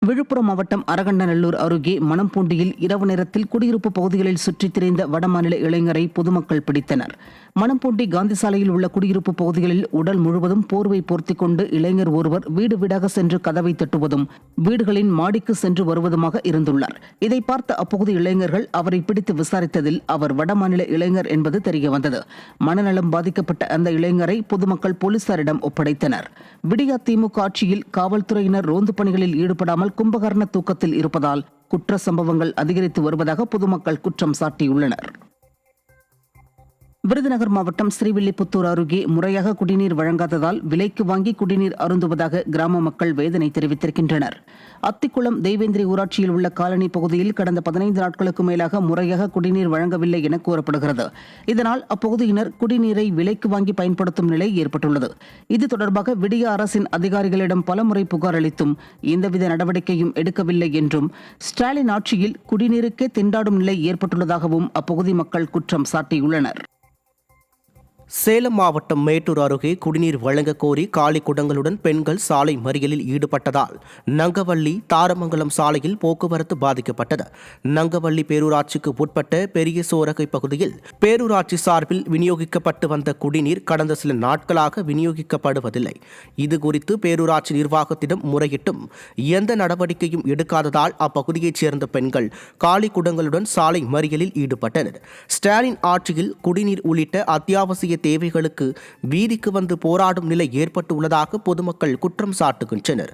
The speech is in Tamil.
விழுப்புரம் மாவட்டம் அரகண்டநல்லூர் அருகே மணம்பூண்டியில் இரவு நேரத்தில் குடியிருப்பு பகுதிகளில் சுற்றித் திரிந்த வடமாநில இளைஞரை பொதுமக்கள் பிடித்தனர். மணம்பூண்டி காந்தி சாலையில் உள்ள குடியிருப்பு பகுதிகளில் உடல் முழுவதும் போர்வை போர்த்திக் கொண்டு இளைஞர் ஒருவர் வீடு வீடாக சென்று கதவை தட்டுவதும் வீடுகளின் மாடிக்கு சென்று வருவதுமாக இருந்துள்ளார். இதை பார்த்த அப்பகுதி இளைஞர்கள் அவரை பிடித்து விசாரித்ததில் அவர் வடமாநில இளைஞர் என்பது தெரியவந்தது. மனநலம் பாதிக்கப்பட்ட அந்த இளைஞரை பொதுமக்கள் போலீசாரிடம் ஒப்படைத்தனர். விடியா திமுக ஆட்சியில் காவல்துறையினர் ரோந்து பணிகளில் ஈடுபடாமல் கும்பகர்ண தூக்கத்தில் இருப்பதால் குற்ற சம்பவங்கள் அதிகரித்து வருவதாக பொதுமக்கள் குற்றம் சாட்டியுள்ளனர். விருதுநகர் மாவட்டம் ஸ்ரீவில்லிபுத்தூர் அருகே முறையாக குடிநீர் வழங்காததால் விலைக்கு வாங்கி குடிநீர் அருந்துவதாக கிராம மக்கள் வேதனை தெரிவித்திருக்கின்றனர். அத்திக்குளம் தெய்வேந்திரி ஊராட்சியில் உள்ள காலனி பகுதியில் கடந்த 15 நாட்களுக்கு மேலாக முறையாக குடிநீர் வழங்கவில்லை என கூறப்படுகிறது. இதனால் அப்பகுதியினர் குடிநீரை விலைக்கு வாங்கி பயன்படுத்தும் நிலை ஏற்பட்டுள்ளது. இது தொடர்பாக விடிய அரசின் அதிகாரிகளிடம் பலமுறை புகார் அளித்தும் எந்தவித நடவடிக்கையும் எடுக்கவில்லை என்றும், ஸ்டாலின் ஆட்சியில் குடிநீருக்கே திண்டாடும் நிலை ஏற்பட்டுள்ளதாகவும் அப்பகுதி மக்கள் குற்றம் சாட்டியுள்ளனர். சேலம் மாவட்டம் மேட்டூர் அருகே குடிநீர் வழங்க கோரி காலி குடங்களுடன் பெண்கள் சாலை மறியலில் ஈடுபட்டதால் நங்கவள்ளி தாரமங்கலம் சாலையில் போக்குவரத்து பாதிக்கப்பட்டது. நங்கவள்ளி பேரூராட்சிக்கு உட்பட்ட பெரிய சோரகை பகுதியில் பேரூராட்சி சார்பில் விநியோகிக்கப்பட்டு வந்த குடிநீர் கடந்த சில நாட்களாக விநியோகிக்கப்படுவதில்லை. இதுகுறித்து பேரூராட்சி நிர்வாகத்திடம் முறையிட்டும் எந்த நடவடிக்கையும் எடுக்காததால் அப்பகுதியைச் சேர்ந்த பெண்கள் காலி குடங்களுடன் சாலை மறியலில் ஈடுபட்டனர். ஸ்டாலின் ஆட்சியில் குடிநீர் உள்ளிட்ட அத்தியாவசிய தேவைகளுக்கு வீதிக்கு வந்து போராடும் நிலை ஏற்பட்டுள்ளதாக பொதுமக்கள் குற்றம் சாட்டுகின்றனர்.